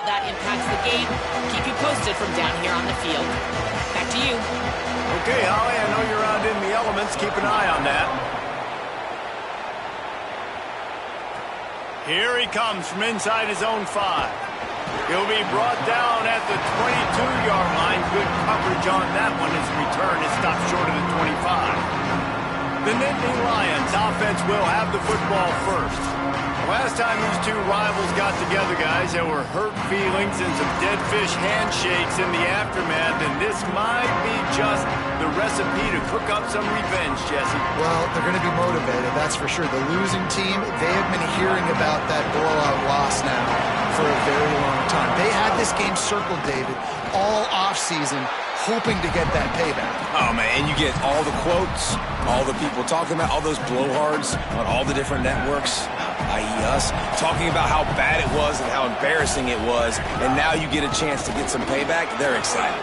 that impacts the game. Keep you posted from down here on the field. Back to you. Okay, Holly, I know you're out in the elements. Keep an eye on that. Here he comes from inside his own 5. He'll be brought down at the 22-yard line. Good coverage on that one. His return is stopped short of the 25. The Nitt Lions offense will have the football first. Last time these two rivals got together, guys, there were hurt feelings and some dead fish handshakes in the aftermath, and this might be just the recipe to cook up some revenge, Jesse. Well, they're going to be motivated, that's for sure. The losing team, they have been hearing about that blowout loss now for a very long time. They had this game circled, David, all offseason, hoping to get that payback. Oh, man, and you get all the quotes, all the people talking about, all those blowhards on all the different networks, i.e. us, talking about how bad it was and how embarrassing it was, and now you get a chance to get some payback. They're excited.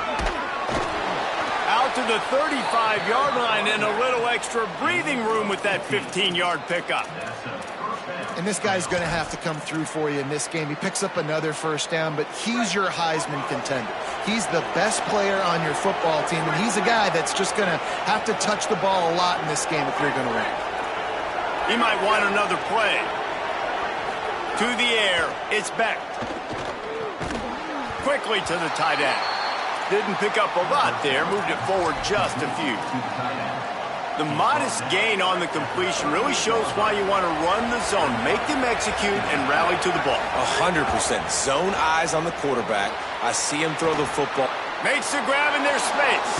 Out to the 35-yard line and a little extra breathing room with that 15-yard pickup. And this guy's going to have to come through for you in this game. He picks up another first down, but he's your Heisman contender. He's the best player on your football team, and he's a guy that's just going to have to touch the ball a lot in this game if you're going to win. He might want another play. To the air, it's Beck. Quickly to the tight end. Didn't pick up a lot there, moved it forward just a few. The modest gain on the completion really shows why you want to run the zone, make them execute, and rally to the ball. 100%. Zone eyes on the quarterback. I see him throw the football. Makes the grab in their space.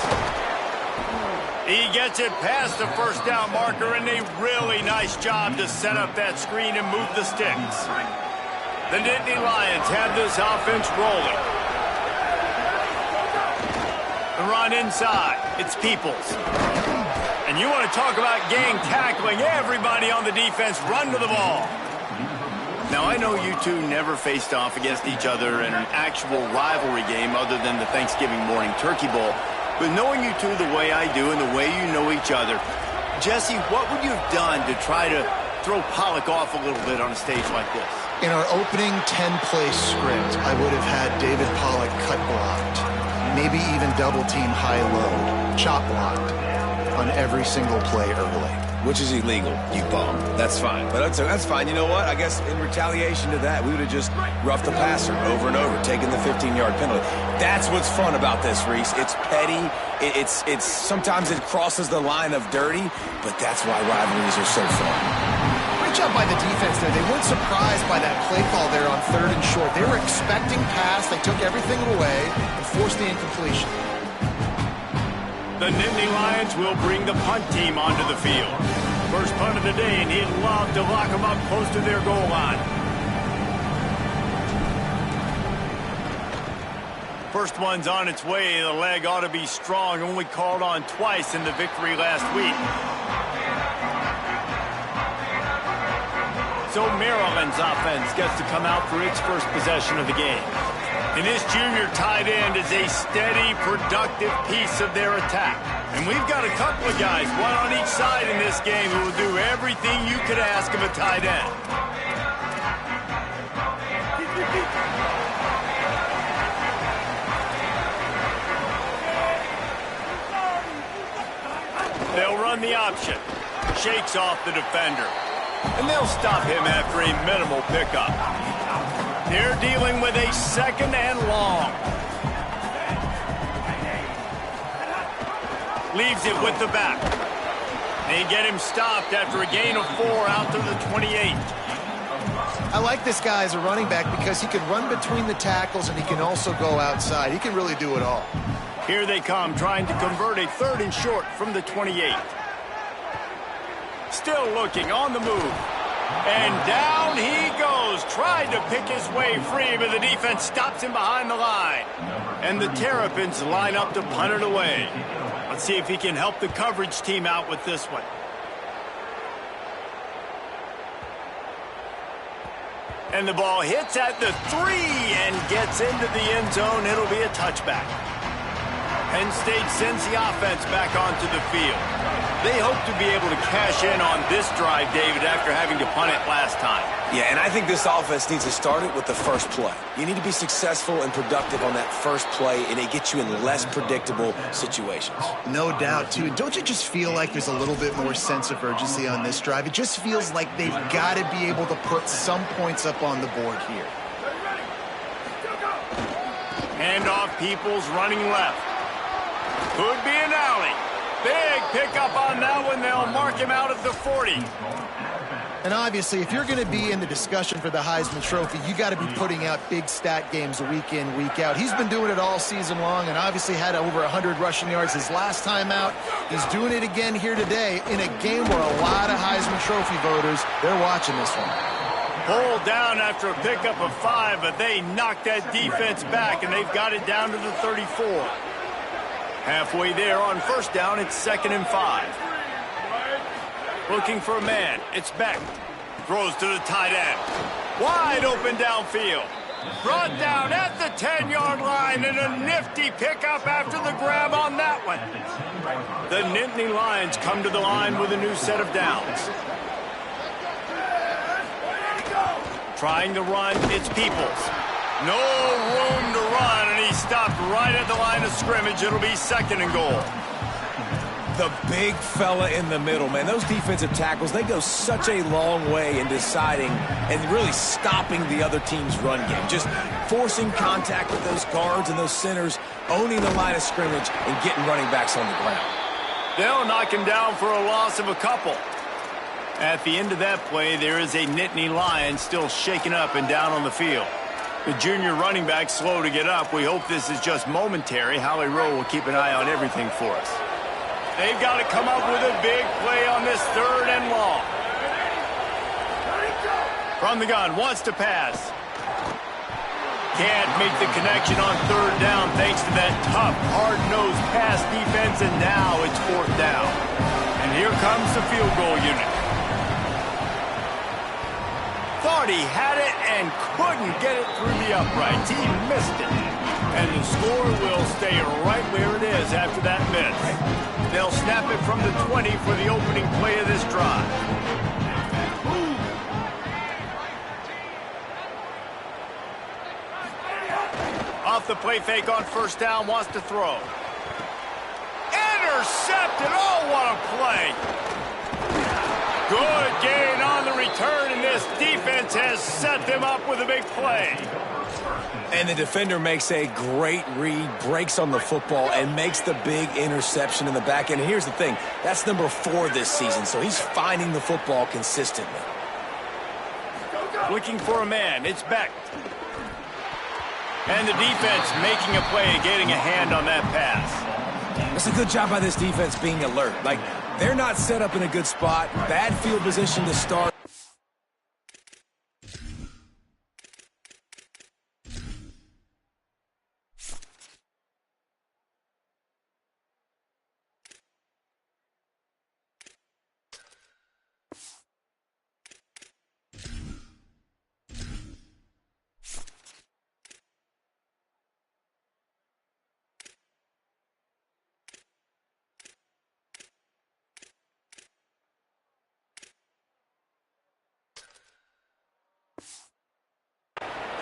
He gets it past the first down marker, and a really nice job to set up that screen and move the sticks. The Nitt Lions have this offense rolling. The run inside. It's Peoples. And you want to talk about gang tackling. Everybody on the defense run to the ball. Now, I know you two never faced off against each other in an actual rivalry game other than the Thanksgiving morning Turkey Bowl. But knowing you two the way I do and the way you know each other, Jesse, what would you have done to try to throw Pollock off a little bit on a stage like this? In our opening 10-play script, I would have had David Pollock cut blocked, maybe even double-team high-low, chop blocked on every single play early. Which is illegal, you bum. That's fine. But that's fine. You know what? I guess in retaliation to that, we would have just roughed the passer over and over, taking the 15-yard penalty. That's what's fun about this, Reese. It's petty. It's sometimes it crosses the line of dirty, but that's why rivalries are so fun. Great job by the defense there. They weren't surprised by that play call there on 3rd and short. They were expecting pass. They took everything away and forced the incompletion. The Nitt Lions will bring the punt team onto the field. First punt of the day, and he'd love to lock them up close to their goal line. First one's on its way. The leg ought to be strong. Only called on twice in the victory last week. So Maryland's offense gets to come out for its first possession of the game. And this junior tight end is a steady, productive piece of their attack. And we've got a couple of guys, one on each side in this game, who will do everything you could ask of a tight end. They'll run the option. Shakes off the defender. And they'll stop him after a minimal pickup. They're dealing with a 2nd and long. Leaves it with the back. They get him stopped after a gain of 4 out to the 28. I like this guy as a running back because he can run between the tackles and he can also go outside. He can really do it all. Here they come, trying to convert a 3rd and short from the 28. Still looking, on the move. And down he goes. Tried to pick his way free, but the defense stops him behind the line. And the Terrapins line up to punt it away. Let's see if he can help the coverage team out with this one. And the ball hits at the 3 and gets into the end zone. It'll be a touchback. Penn State sends the offense back onto the field. They hope to be able to cash in on this drive, David, after having to punt it last time. Yeah, and I think this offense needs to start it with the first play. You need to be successful and productive on that first play, and it gets you in less predictable situations. No doubt, too. Don't you just feel like there's a little bit more sense of urgency on this drive? It just feels like they've got to be able to put some points up on the board here. Handoff, Peoples running left. Could be an alley. Big pickup on that one. They'll mark him out at the 40. And obviously, if you're going to be in the discussion for the Heisman Trophy, you got to be putting out big stat games week in, week out. He's been doing it all season long and obviously had over 100 rushing yards his last time out. He's doing it again here today in a game where a lot of Heisman Trophy voters, they're watching this one. Pulled down after a pickup of 5, but they knocked that defense back, and they've got it down to the 34. Halfway there on first down, it's 2nd and 5. Looking for a man. It's Beck. Throws to the tight end. Wide open downfield. Brought down at the 10-yard line, and a nifty pickup after the grab on that one. The Nitt Lions come to the line with a new set of downs. Trying to run, it's Peoples. No room to run, and he stopped right at the line of scrimmage. It'll be 2nd and goal. The big fella in the middle, man. Those defensive tackles, they go such a long way in deciding and really stopping the other team's run game. Just forcing contact with those guards and those centers, owning the line of scrimmage, and getting running backs on the ground. They'll knock him down for a loss of a couple. At the end of that play, there is a Nitt Lion still shaken up and down on the field. The junior running back slow to get up. We hope this is just momentary. Howie Rowe will keep an eye on everything for us. They've got to come up with a big play on this 3rd and long. From the gun, wants to pass. Can't make the connection on 3rd down thanks to that tough, hard-nosed pass defense, and now it's 4th down. And here comes the field goal unit. Thought he had it and couldn't get it through the uprights. He missed it. And the score will stay right where it is after that miss. They'll snap it from the 20 for the opening play of this drive. Off the play fake on first down, wants to throw. Intercepted! Oh, what a play! Good gain on the return, and this defense has set them up with a big play. And the defender makes a great read, breaks on the football, and makes the big interception in the back end. And here's the thing, that's number 4 this season, so he's finding the football consistently. Looking for a man, it's Beck. And the defense making a play, getting a hand on that pass. It's a good job by this defense being alert. Like, they're not set up in a good spot. Bad field position to start.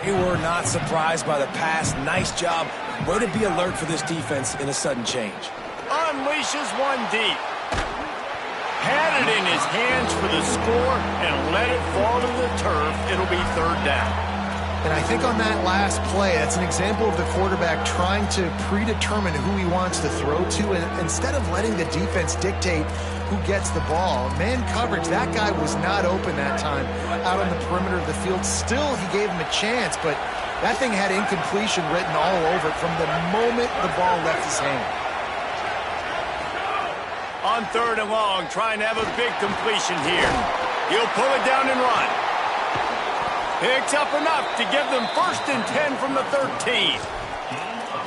They were not surprised by the pass. Nice job. Way to be alert for this defense in a sudden change. Unleashes one deep. Had it in his hands for the score and let it fall to the turf. It'll be 3rd down. And I think on that last play, that's an example of the quarterback trying to predetermine who he wants to throw to, and instead of letting the defense dictate who gets the ball. Man coverage, that guy was not open that time out on the perimeter of the field. Still, he gave him a chance, but that thing had incompletion written all over it from the moment the ball left his hand. On 3rd and long, trying to have a big completion here. He'll pull it down and run. Picks up enough to give them 1st and 10 from the 13.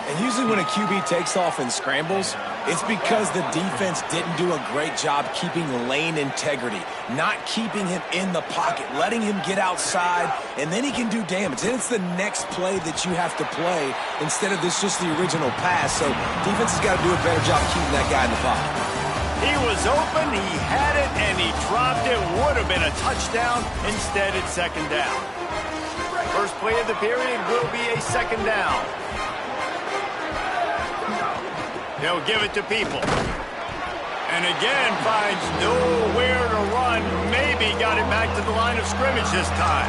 And usually when a QB takes off and scrambles, It's because the defense didn't do a great job keeping lane integrity, not keeping him in the pocket, letting him get outside, and then he can do damage. And it's the next play that you have to play instead of this just the original pass. So defense has got to do a better job keeping that guy in the pocket. He was open, he had it, and he dropped it. Would have been a touchdown. Instead, it's second down. First play of the period will be a second down. They'll give it to People. And again, finds nowhere to run. Maybe got it back to the line of scrimmage this time.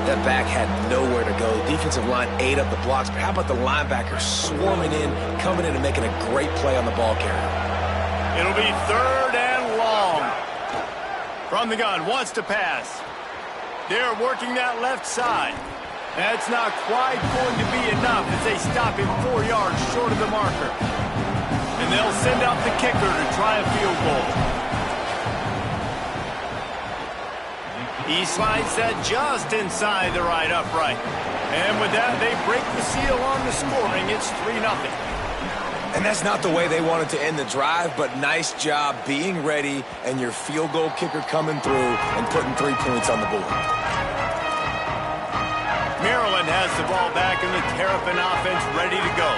That back had nowhere to go. Defensive line ate up the blocks, but how about the linebacker swarming in, coming in and making a great play on the ball carrier? It'll be third and long. From the gun, wants to pass. They're working that left side. That's not quite going to be enough as they stop him 4 yards short of the marker. And they'll send out the kicker to try a field goal. He slides that just inside the right upright. And with that, they break the seal on the scoring. It's 3-0. And that's not the way they wanted to end the drive, but nice job being ready and your field goal kicker coming through and putting 3 points on the board. Maryland has the ball back and the Terrapin offense ready to go.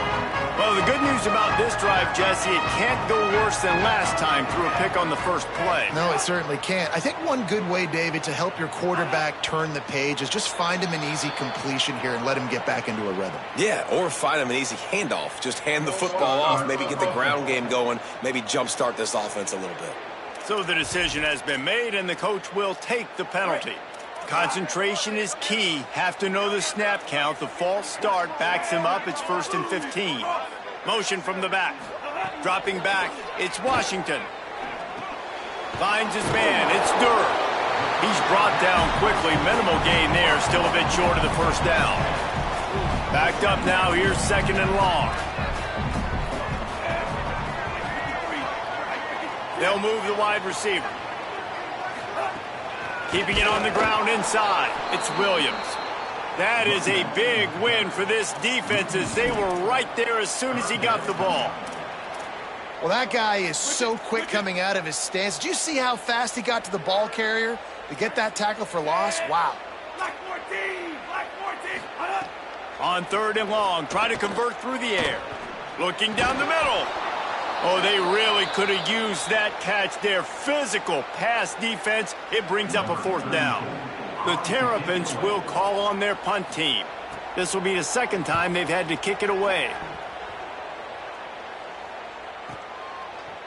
Well, the good news about this drive, Jesse, it can't go worse than last time through a pick on the first play. No, it certainly can't. I think one good way, David, to help your quarterback turn the page is just find him an easy completion here and let him get back into a rhythm. Yeah, or find him an easy handoff. Just hand the football off, maybe get the ground game going, maybe jumpstart this offense a little bit. So the decision has been made, and the coach will take the penalty. Concentration is key. Have to know the snap count. The false start backs him up. It's 1st and 15. Motion from the back. Dropping back. It's Washington. Finds his man. It's Durham. He's brought down quickly. Minimal gain there. Still a bit short of the first down. Backed up now. Here's second and long. They'll move the wide receiver. Keeping it on the ground inside. It's Williams. That is a big win for this defense as they were right there as soon as he got the ball. Well, that guy is so quick coming out of his stance. Did you see how fast he got to the ball carrier to get that tackle for loss? Wow. Black 14! Black 14! On third and long, try to convert through the air. Looking down the middle. Oh, they really could have used that catch there. Physical pass defense. It brings up a fourth down. The Terrapins will call on their punt team. This will be the second time they've had to kick it away.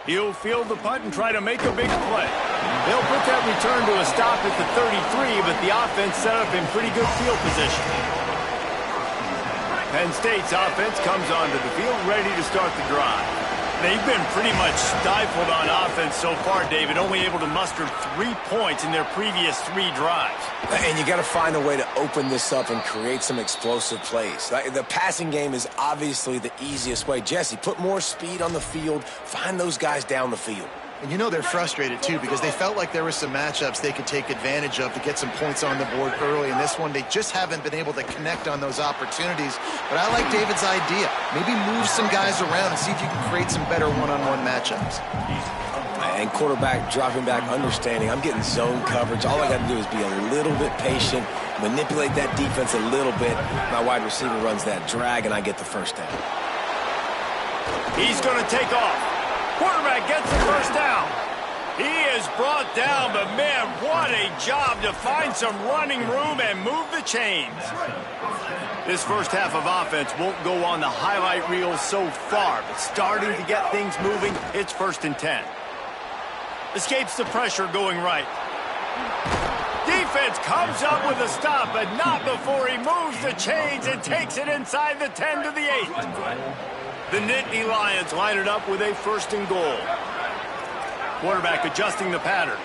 He'll field the punt and try to make a big play. They'll put that return to a stop at the 33, but the offense set up in pretty good field position. Penn State's offense comes onto the field ready to start the drive. They've been pretty much stifled on offense so far, David, only able to muster 3 points in their previous 3 drives. And you got to find a way to open this up and create some explosive plays. The passing game is obviously the easiest way. Jesse, put more speed on the field. Find those guys down the field. And you know they're frustrated, too, because they felt like there were some matchups they could take advantage of to get some points on the board early. In this one, they just haven't been able to connect on those opportunities. But I like David's idea. Maybe move some guys around and see if you can create some better one-on-one matchups. And quarterback dropping back, understanding I'm getting zone coverage. All I got to do is be a little bit patient, manipulate that defense a little bit. My wide receiver runs that drag, and I get the first down. He's going to take off. Quarterback gets the first down. He is brought down, but man, what a job to find some running room and move the chains. This first half of offense won't go on the highlight reel so far, but starting to get things moving, it's 1st and 10. Escapes the pressure going right. Defense comes up with a stop, but not before he moves the chains and takes it inside the 10 to the 8. The Nitt Lions line it up with a 1st and goal. Quarterback adjusting the pattern.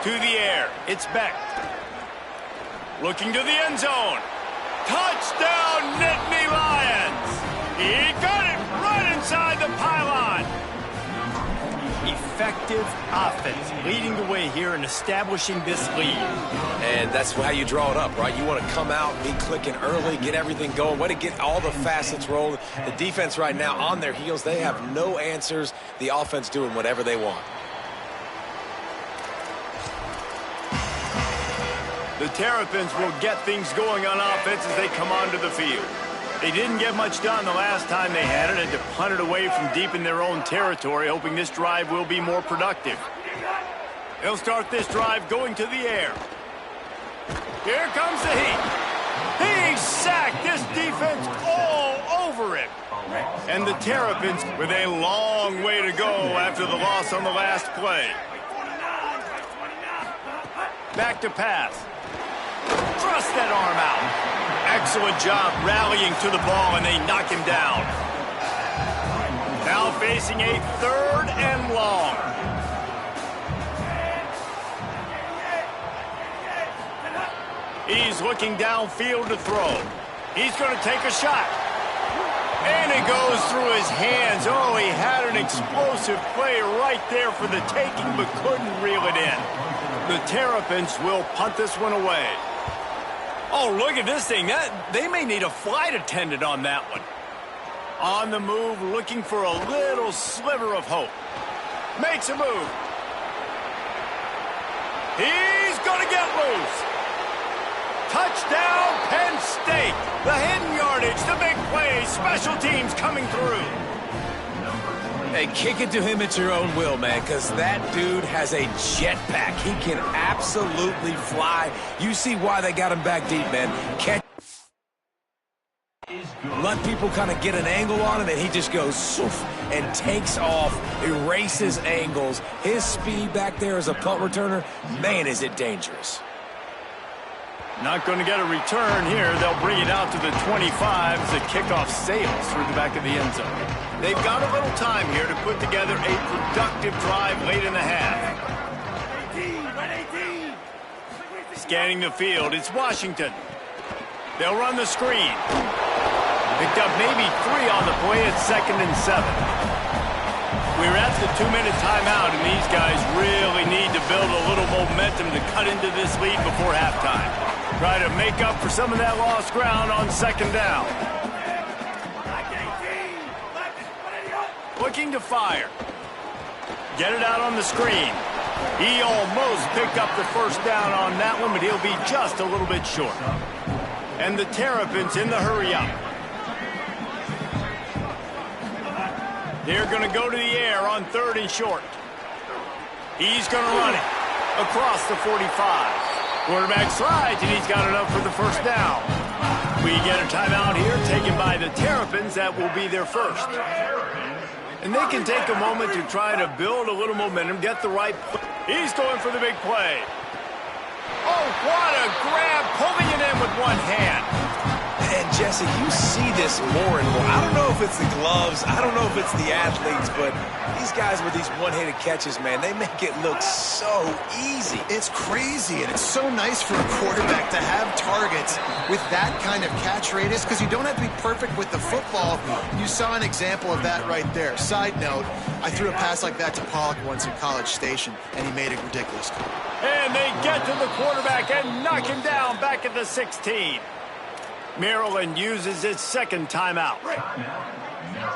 To the air. It's Beck. Looking to the end zone. Touchdown, Nitt Lions! He got it right inside the pylon. Effective offense, leading the way here and establishing this lead. And that's how you draw it up, right? You want to come out, be clicking early, get everything going, way to get all the facets rolling. The defense right now on their heels, they have no answers. The offense doing whatever they want. The Terrapins will get things going on offense as they come onto the field. They didn't get much done the last time they had it, and to punt it away from deep in their own territory, hoping this drive will be more productive. They'll start this drive going to the air. Here comes the heat. He sacked this defense all over him. And the Terrapins with a long way to go after the loss on the last play. Back to pass. Thrust that arm out. Excellent job rallying to the ball, and they knock him down. Now facing a 3rd and long. He's looking downfield to throw. He's going to take a shot. And it goes through his hands. Oh, he had an explosive play right there for the taking, but couldn't reel it in. The Terrapins will punt this one away. Oh, look at this thing. They may need a flight attendant on that one. On the move, looking for a little sliver of hope. Makes a move. He's going to get loose. Touchdown, Penn State. The hidden yardage, the big play, special teams coming through. Hey, kick it to him at your own will, man, because that dude has a jetpack. He can absolutely fly. You see why they got him back deep, man. Catch. Let people kind of get an angle on him, and he just goes soof and takes off, erases angles. His speed back there as a punt returner, man, is it dangerous. Not going to get a return here. They'll bring it out to the 25 as the kickoff sails through the back of the end zone. They've got a little time here to put together a productive drive late in the half. Scanning the field, it's Washington. They'll run the screen. Picked up maybe 3 on the play at 2nd and 7. We're at the 2-minute timeout, and these guys really need to build a little momentum to cut into this lead before halftime. Try to make up for some of that lost ground on 2nd down. Looking to fire. Get it out on the screen. He almost picked up the 1st down on that one, but he'll be just a little bit short. And the Terrapins in the hurry up. They're going to go to the air on 3rd and short. He's going to run it across the 45. Quarterback slides, and he's got enough for the 1st down. We get a timeout here taken by the Terrapins. That will be their first. And they can take a moment to try to build a little momentum, get the right play. He's going for the big play. Oh, what a grab, pulling it in with one hand. And, Jesse, you see this more and more. I don't know if it's the gloves. I don't know if it's the athletes, but these guys with these one-handed catches, man, they make it look so easy. It's crazy, and it's so nice for a quarterback to have targets with that kind of catch radius because you don't have to be perfect with the football. You saw an example of that right there. Side note, I threw a pass like that to Pollock once in College Station, and he made it ridiculous. And they get to the quarterback and knock him down back at the 16. Maryland uses its 2nd timeout.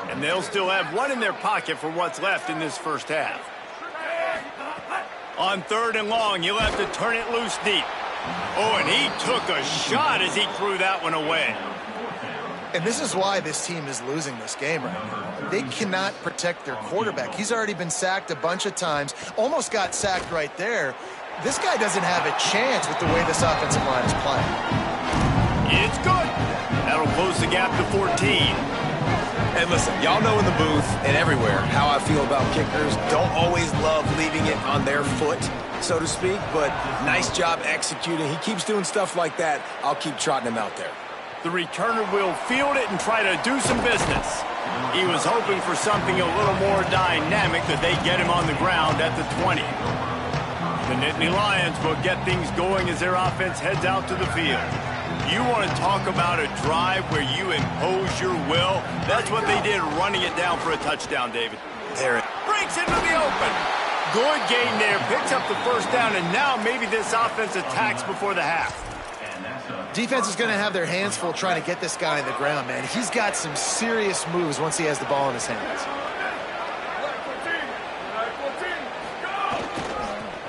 And they'll still have 1 in their pocket for what's left in this 1st half. On 3rd and long, you'll have to turn it loose deep. Oh, and he took a shot as he threw that one away. And this is why this team is losing this game right now. They cannot protect their quarterback. He's already been sacked a bunch of times, almost got sacked right there. This guy doesn't have a chance with the way this offensive line is playing. It's good. That'll close the gap to 14. And listen, y'all know in the booth and everywhere how I feel about kickers. Don't always love leaving it on their foot, so to speak, but nice job executing. He keeps doing stuff like that. I'll keep trotting him out there. The returner will field it and try to do some business. He was hoping for something a little more dynamic, that they get him on the ground at the 20. The Nitt Lions will get things going as their offense heads out to the field. You want to talk about a drive where you impose your will? That's what they did, running it down for a touchdown, David. There it Breaks into the open. Good gain there, picks up the first down, and now maybe this offense attacks before the half. Defense is going to have their hands full trying to get this guy in the ground, man. He's got some serious moves once he has the ball in his hands.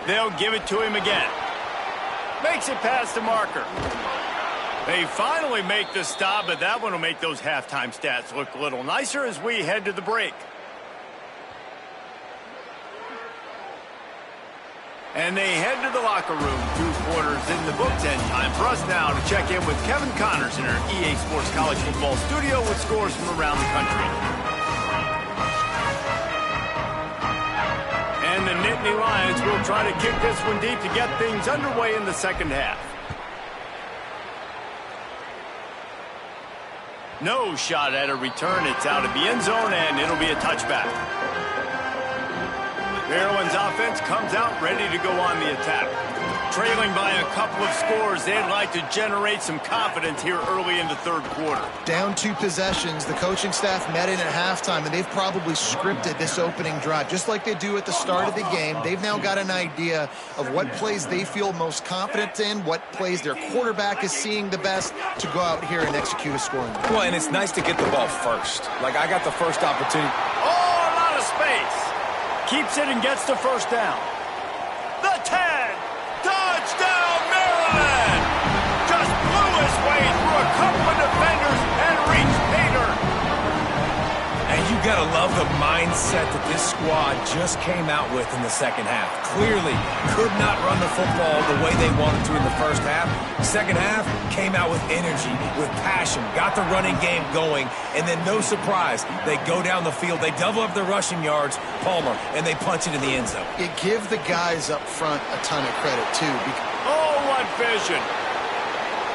They'll give it to him again. Makes it past the marker. They finally make the stop, but that one will make those halftime stats look a little nicer as we head to the break. And they head to the locker room. 2 quarters in the books, and time for us now to check in with Kevin Connors in our EA Sports College Football studio with scores from around the country. And the Nitt Lions will try to kick this one deep to get things underway in the second half. No shot at a return. It's out of the end zone, and it'll be a touchback. Maryland's offense comes out ready to go on the attack. Trailing by a couple of scores, they'd like to generate some confidence here early in the third quarter. Down 2 possessions, the coaching staff met in at halftime, and they've probably scripted this opening drive. Just like they do at the start of the game, they've now got an idea of what plays they feel most confident in, what plays their quarterback is seeing the best to go out here and execute a scoring. Well, and it's nice to get the ball first. Like, I got the first opportunity. Oh, a lot of space. Keeps it and gets the first down. The 10. Touchdown, Maryland! Just blew his way through a couple of defenders and reached Peter. And you got to love the mindset that this squad just came out with in the second half. Clearly could not run the football the way they wanted to in the first half. Second half came out with energy, with passion, got the running game going, and then no surprise, they go down the field, they double up their rushing yards, Palmer, and they punch it in the end zone. You give the guys up front a ton of credit, too. Oh, what vision.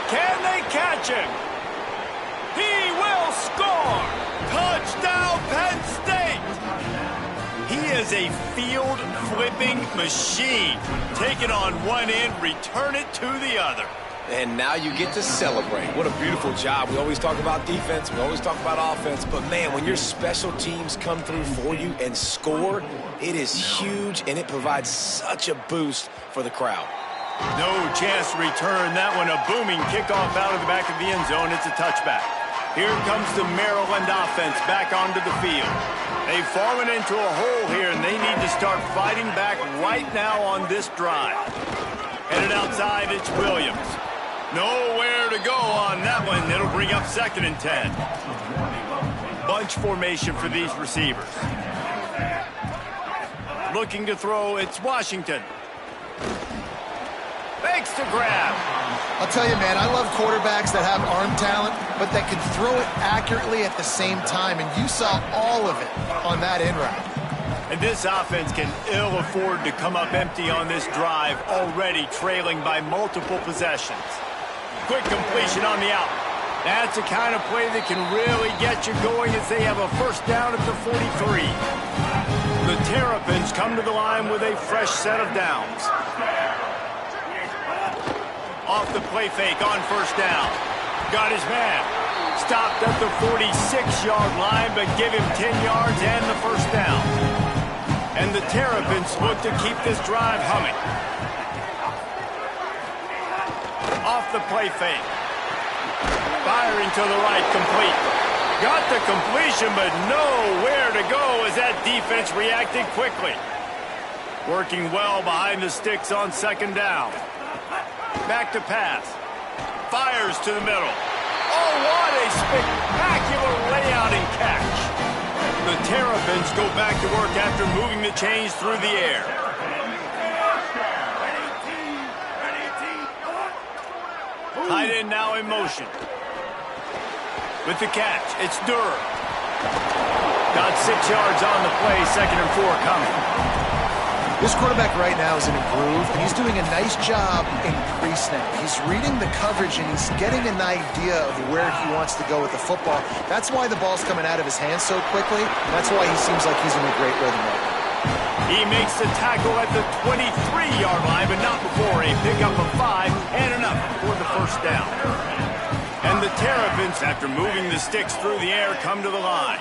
Can they catch him? He will score! Touchdown, Penn State! He is a field-flipping machine. Take it on one end, return it to the other. And now you get to celebrate. What a beautiful job. We always talk about defense, we always talk about offense, but man, when your special teams come through for you and score, it is huge, and it provides such a boost for the crowd. No chance to return that one. A booming kickoff out of the back of the end zone. It's a touchback. Here comes the Maryland offense back onto the field. They've fallen into a hole here, and they need to start fighting back right now on this drive. Headed outside, it's Williams. Nowhere to go on that one. It'll bring up 2nd and 10. Bunch formation for these receivers. Looking to throw, it's Washington. Makes the grab. I'll tell you, man, I love quarterbacks that have arm talent, but that can throw it accurately at the same time, and you saw all of it on that in route. And this offense can ill afford to come up empty on this drive, already trailing by multiple possessions. Quick completion on the out. That's the kind of play that can really get you going as they have a first down at the 43. The Terrapins come to the line with a fresh set of downs. Off the play fake on first down. Got his man. Stopped at the 46-yard line, but give him 10 yards and the first down. And the Terrapins look to keep this drive humming. Off the play fake. Firing to the right, complete. Got the completion, but nowhere to go as that defense reacted quickly. Working well behind the sticks on 2nd down. Back to pass. Fires to the middle. Oh, what a spectacular layout and catch. The Terrapins go back to work after moving the chains through the air. Tight end now in motion. With the catch, it's Durr. Got 6 yards on the play, 2nd and 4 coming. This quarterback right now is in a groove, and he's doing a nice job in pre-snap. He's reading the coverage, and he's getting an idea of where he wants to go with the football. That's why the ball's coming out of his hands so quickly, and that's why he seems like he's in a great rhythm right now. He makes the tackle at the 23-yard line, but not before a pickup of 5 and enough for the first down. And the Terrapins, after moving the sticks through the air, come to the line.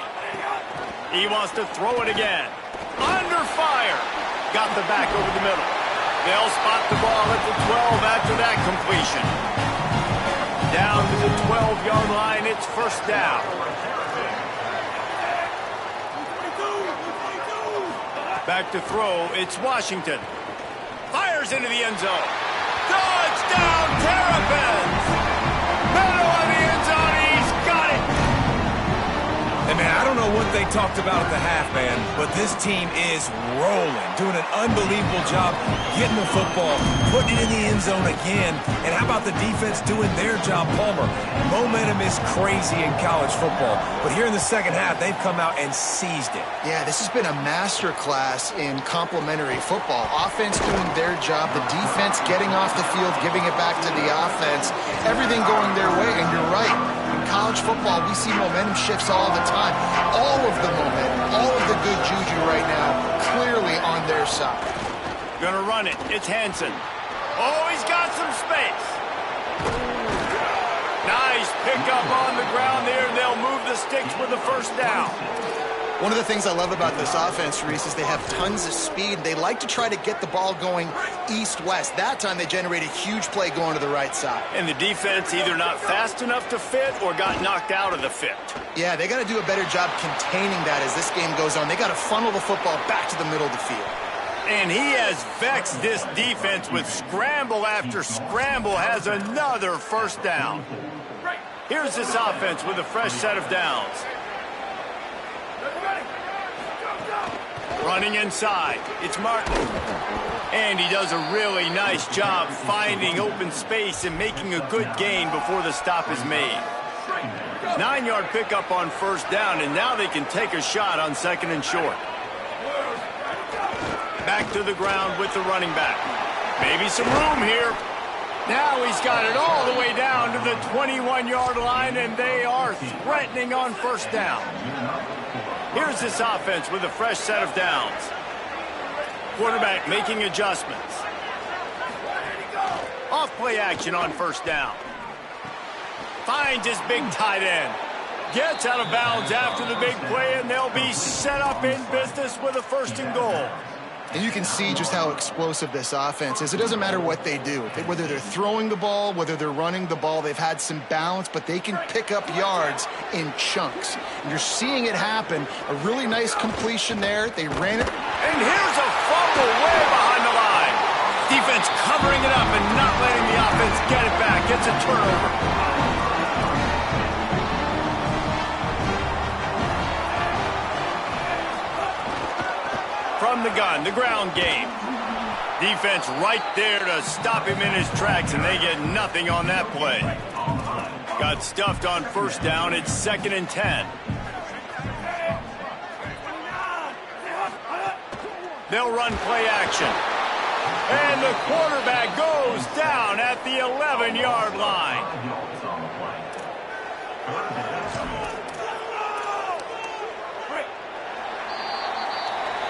He wants to throw it again. Under fire. Got the back over the middle. They'll spot the ball at the 12 after that completion. Down to the 12-yard line, it's first down. Back to throw, it's Washington. Fires into the end zone. Touchdown, Terrapins! Middle of the end zone, he's got it! Hey, man, I don't know what they talked about at the half, man, but this team is rolling, doing an unbelievable job getting the football, putting it in the end zone again, and how about the defense doing their job, Palmer? Momentum is crazy in college football, but here in the second half, they've come out and seized it. Yeah, this has been a master class in complementary football. Offense doing their job, the defense getting off the field, giving it back to the offense, everything going their way, and you're right. College football, we see momentum shifts all the time. All of the momentum, all of the good juju right now, clearly on their side. Gonna run it. It's Hansen. Oh, he's got some space. Nice pickup on the ground there, and they'll move the sticks with the first down. One of the things I love about this offense, Reese, is they have tons of speed. They like to try to get the ball going east-west. That time they generate a huge play going to the right side. And the defense either not fast enough to fit or got knocked out of the fit. Yeah, they got to do a better job containing that as this game goes on. They got to funnel the football back to the middle of the field. And he has vexed this defense with scramble after scramble, has another first down. Here's this offense with a fresh set of downs. Running inside, it's Martin. And he does a really nice job finding open space and making a good gain before the stop is made. 9-yard pickup on first down, and now they can take a shot on second and short. Back to the ground with the running back. Maybe some room here. Now he's got it all the way down to the 21-yard line, and they are threatening on first down. Here's this offense with a fresh set of downs. Quarterback making adjustments. Off play action on first down. Finds his big tight end. Gets out of bounds after the big play, and they'll be set up in business with a first and goal. And you can see just how explosive this offense is. It doesn't matter what they do. Whether they're throwing the ball, whether they're running the ball, they've had some balance, but they can pick up yards in chunks. And you're seeing it happen. A really nice completion there. They ran it. And here's a fumble way behind the line. Defense covering it up and not letting the offense get it back. It's a turnover. From the gun, the ground game. Defense right there to stop him in his tracks, and they get nothing on that play. Got stuffed on first down. It's 2nd and 10. They'll run play action. And the quarterback goes down at the 11-yard line.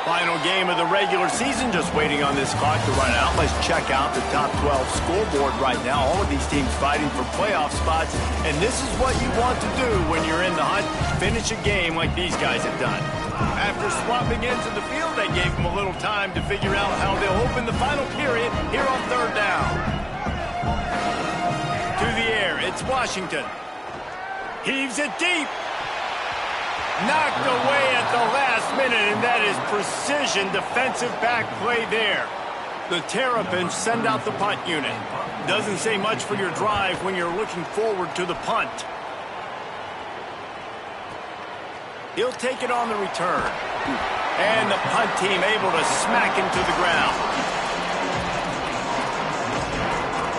Final game of the regular season, just waiting on this clock to run out. Let's check out the top 12 scoreboard right now. All of these teams fighting for playoff spots, and this is what you want to do when you're in the hunt. Finish a game like these guys have done. After swapping ends of the field, they gave them a little time to figure out how they'll open the final period here on third down. To the air, it's Washington. Heaves it deep. Knocked away at the last minute, and that is precision defensive back play there. The Terrapins send out the punt unit. Doesn't say much for your drive when you're looking forward to the punt. He'll take it on the return. And the punt team able to smack him to the ground.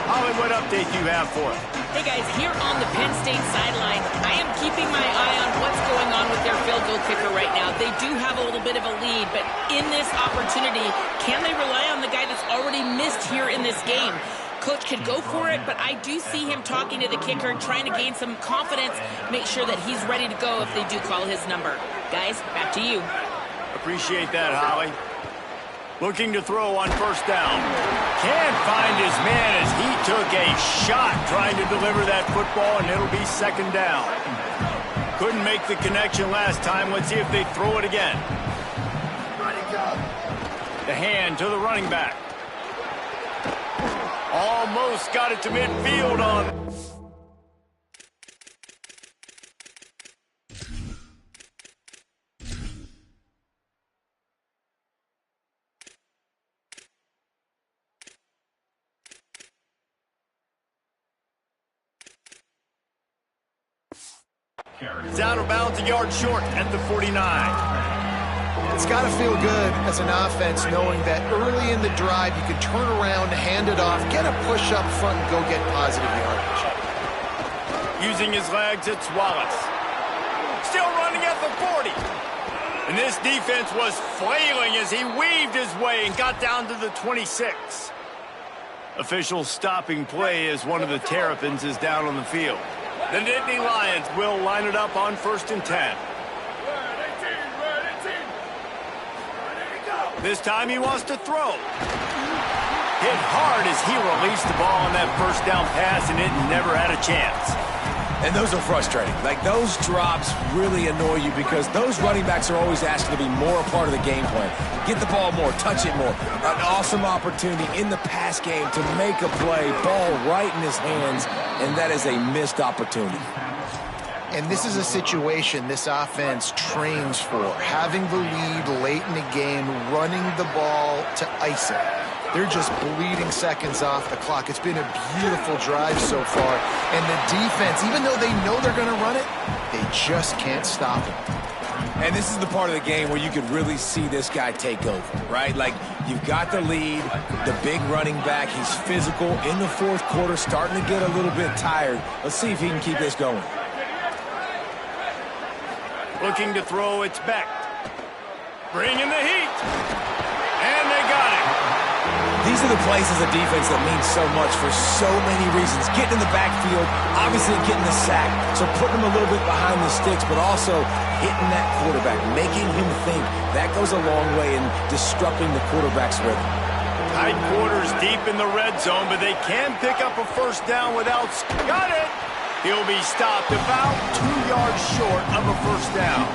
Holly, what update do you have for us? Hey guys, here on the Penn State sideline, I am keeping my eye on what's going on with their field goal kicker right now. They do have a little bit of a lead, but in this opportunity, can they rely on the guy that's already missed here in this game? Coach could go for it, but I do see him talking to the kicker, trying to gain some confidence, make sure that he's ready to go if they do call his number. Guys, back to you. Appreciate that, Holly. Looking to throw on first down. Can't find his man as he took a shot trying to deliver that football, and it'll be second down. Couldn't make the connection last time. Let's see if they throw it again. The hand to the running back. Almost got it to midfield on. It's out of bounds, a yard short at the 49. It's got to feel good as an offense knowing that early in the drive you can turn around, hand it off, get a push up front, and go get positive yardage. Using his legs, it's Wallace. Still running at the 40. And this defense was flailing as he weaved his way and got down to the 26. Official stopping play as one of the Terrapins is down on the field. The Nitt Lions will line it up on 1st and 10. This time he wants to throw. Hit hard as he released the ball on that first down pass, and it never had a chance. And those are frustrating. Like, those drops really annoy you because those running backs are always asking to be more a part of the game plan. Get the ball more, touch it more. An awesome opportunity in the pass game to make a play, ball right in his hands, and that is a missed opportunity. And this is a situation this offense trains for, having the lead late in the game, running the ball to ice it. They're just bleeding seconds off the clock. It's been a beautiful drive so far. And the defense, even though they know they're going to run it, they just can't stop it. And this is the part of the game where you could really see this guy take over, right? Like, you've got the lead, the big running back. He's physical in the fourth quarter, starting to get a little bit tired. Let's see if he can keep this going. Looking to throw, it's Beck. Bring in the heat. And they got it. These are the plays as a defense that mean so much for so many reasons. Getting in the backfield, obviously getting the sack, so putting him a little bit behind the sticks, but also hitting that quarterback, making him think. That goes a long way in disrupting the quarterback's rhythm. Tight quarters deep in the red zone, but they can pick up a first down without... Got it! He'll be stopped about 2 yards short of a first down.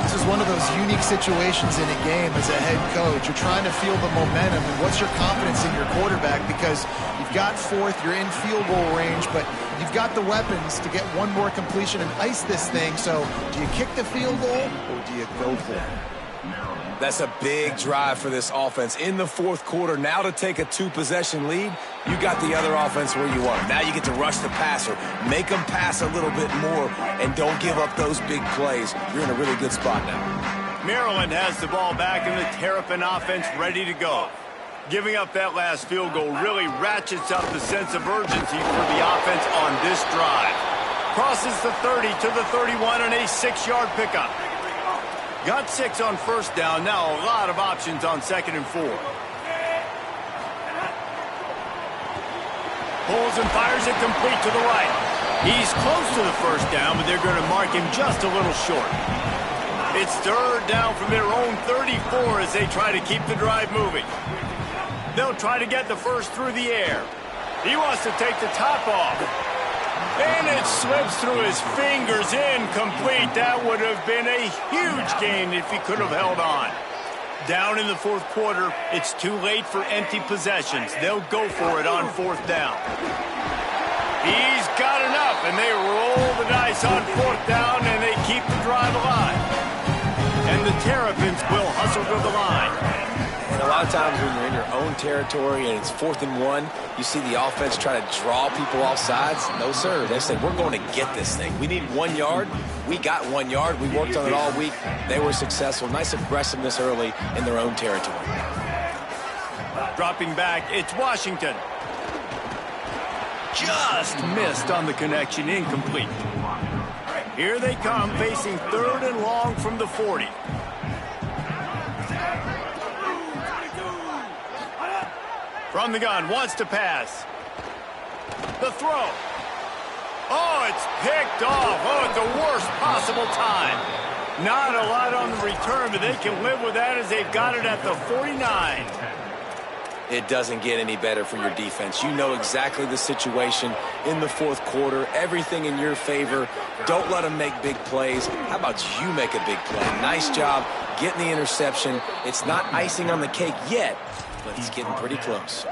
This is one of those unique situations in a game as a head coach. You're trying to feel the momentum and what's your confidence in your quarterback, because you've got fourth, you're in field goal range, but you've got the weapons to get one more completion and ice this thing. So do you kick the field goal or do you go for it? That's a big drive for this offense in the fourth quarter. Now to take a 2-possession lead, you got the other offense where you want them. Now you get to rush the passer, make them pass a little bit more, and don't give up those big plays. You're in a really good spot now. Maryland has the ball back, and the Terrapin offense ready to go. Giving up that last field goal really ratchets up the sense of urgency for the offense on this drive. Crosses the 30 to the 31 and a 6-yard pickup. Got 6 on first down. Now a lot of options on 2nd and 4. Pulls and fires it complete to the right. He's close to the first down, but they're going to mark him just a little short. It's 3rd down from their own 34 as they try to keep the drive moving. They'll try to get the first through the air. He wants to take the top off. And it slips through his fingers, incomplete. That would have been a huge gain if he could have held on. Down in the fourth quarter, it's too late for empty possessions. They'll go for it on 4th down. He's got enough, and they roll the dice on 4th down, and they keep the drive alive. And the Terrapins will hustle to the line. And a lot of times when you're in your own territory and it's 4th and 1, you see the offense try to draw people off sides. No, sir. They say, we're going to get this thing. We need 1 yard. We got 1 yard. We worked on it all week. They were successful. Nice aggressiveness early in their own territory. Dropping back, it's Washington. Just missed on the connection, incomplete. Here they come, facing 3rd and long from the 40. From the gun, wants to pass. The throw. Oh, it's picked off. Oh, at the worst possible time. Not a lot on the return, but they can live with that as they've got it at the 49. It doesn't get any better for your defense. You know exactly the situation in the fourth quarter, everything in your favor. Don't let them make big plays. How about you make a big play? Nice job getting the interception. It's not icing on the cake yet, but it's getting pretty close.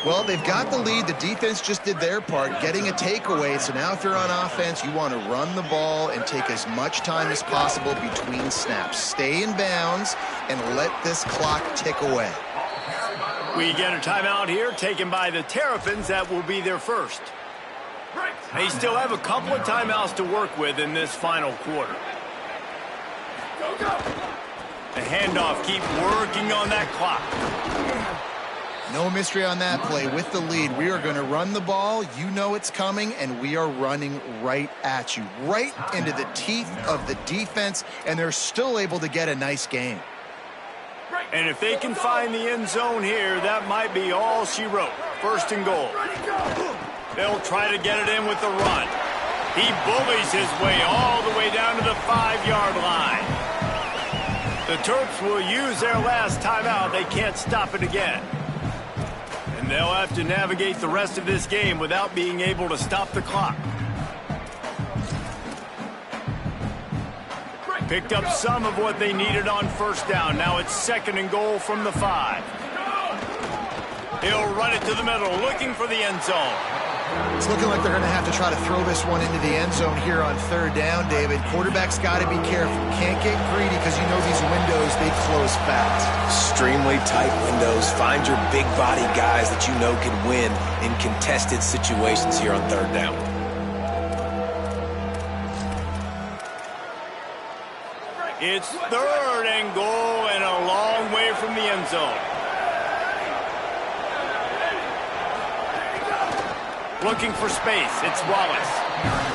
Well, they've got the lead. The defense just did their part, getting a takeaway. So now if you're on offense, you want to run the ball and take as much time as possible between snaps. Stay in bounds and let this clock tick away. We get a timeout here taken by the Terrapins. That will be their first. They still have a couple of timeouts to work with in this final quarter. The handoff, keep working on that clock. No mystery on that play. With the lead, we are going to run the ball. You know it's coming, and we are running right at you, right into the teeth of the defense, and they're still able to get a nice gain. And if they can find the end zone here, that might be all she wrote. First and goal. They'll try to get it in with the run. He bullies his way all the way down to the 5-yard line. The Terps will use their last timeout. They can't stop it again. And they'll have to navigate the rest of this game without being able to stop the clock. Picked up some of what they needed on first down. Now it's second and goal from the 5. He'll run it to the middle, looking for the end zone. It's looking like they're going to have to try to throw this one into the end zone here on third down, David. Quarterback's got to be careful. Can't get greedy because you know these windows, they close fast. Extremely tight windows. Find your big body guys that you know can win in contested situations here on third down. It's third and goal and a long way from the end zone. Looking for space. It's Wallace.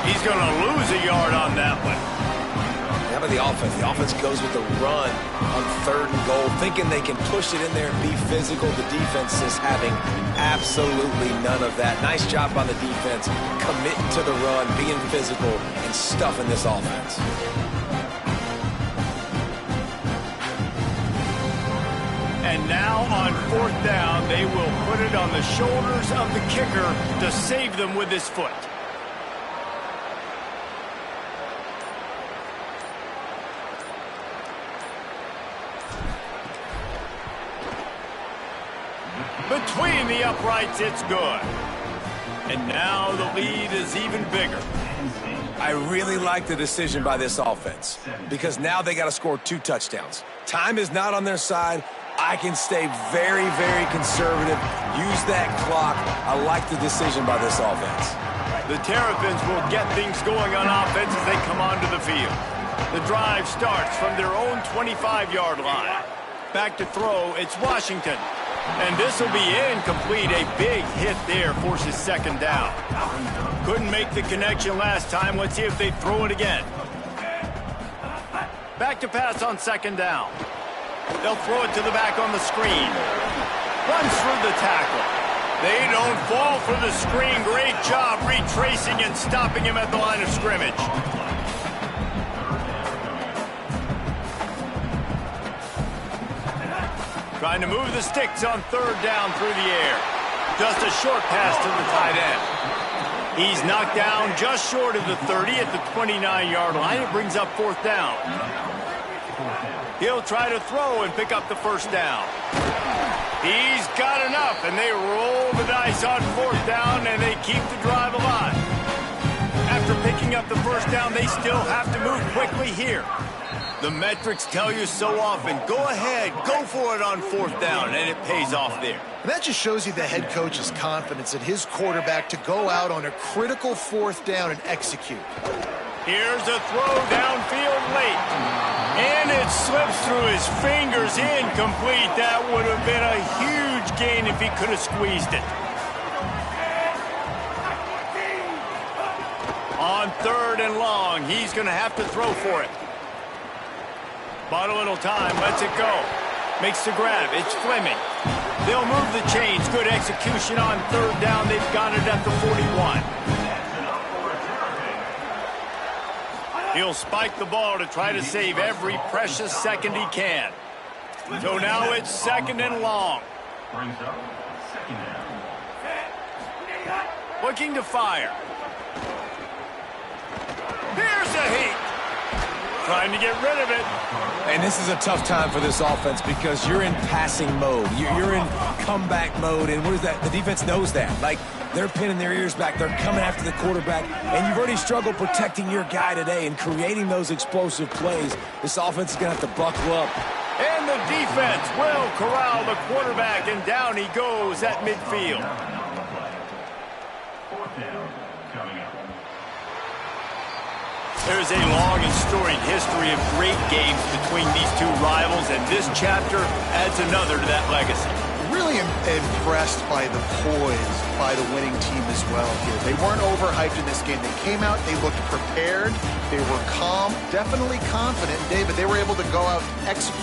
He's going to lose a yard on that one. How about the offense? The offense goes with the run on third and goal, thinking they can push it in there and be physical. The defense is having absolutely none of that. Nice job by the defense, committing to the run, being physical, and stuffing this offense. And now on fourth down, they will put it on the shoulders of the kicker to save them with his foot. Between the uprights, it's good. And now the lead is even bigger. I really like the decision by this offense because now they got to score 2 touchdowns. Time is not on their side. I can stay very, very conservative. Use that clock. I like the decision by this offense. The Terrapins will get things going on offense as they come onto the field. The drive starts from their own 25-yard line. Back to throw, it's Washington. And this will be incomplete. A big hit there forces second down. Couldn't make the connection last time. Let's see if they throw it again. Back to pass on second down. They'll throw it to the back on the screen. Runs through the tackle. They don't fall for the screen. Great job retracing and stopping him at the line of scrimmage. Trying to move the sticks on third down through the air. Just a short pass to the tight end. He's knocked down just short of the 30 at the 29-yard line. It brings up fourth down. He'll try to throw and pick up the first down. He's got enough, and they roll the dice on fourth down, and they keep the drive alive. After picking up the first down, they still have to move quickly here. The metrics tell you so often, go ahead, go for it on fourth down, and it pays off there. And that just shows you the head coach's confidence in his quarterback to go out on a critical fourth down and execute. Here's a throw downfield late. And it slips through his fingers, incomplete. That would have been a huge gain if he could have squeezed it. On third and long, he's going to have to throw for it. Bought a little time, lets it go. Makes the grab, it's Fleming. They'll move the chains, good execution on third down. They've got it at the 41. He'll spike the ball to try to save every precious second he can. So now it's 2nd and long. Brings up 2nd down. Looking to fire. Here's a heat. Trying to get rid of it. And this is a tough time for this offense because you're in passing mode. You're in comeback mode, and what is that? The defense knows that. Like, they're pinning their ears back. They're coming after the quarterback, and you've already struggled protecting your guy today and creating those explosive plays. This offense is going to have to buckle up. And the defense will corral the quarterback, and down he goes at midfield. 4th down coming up. There's a long and storied history of great games between these two rivals, and this chapter adds another to that legacy. Really impressed by the poise by the winning team as well here. They weren't overhyped in this game. They came out, they looked prepared, they were calm, definitely confident. And David, they were able to go out and execute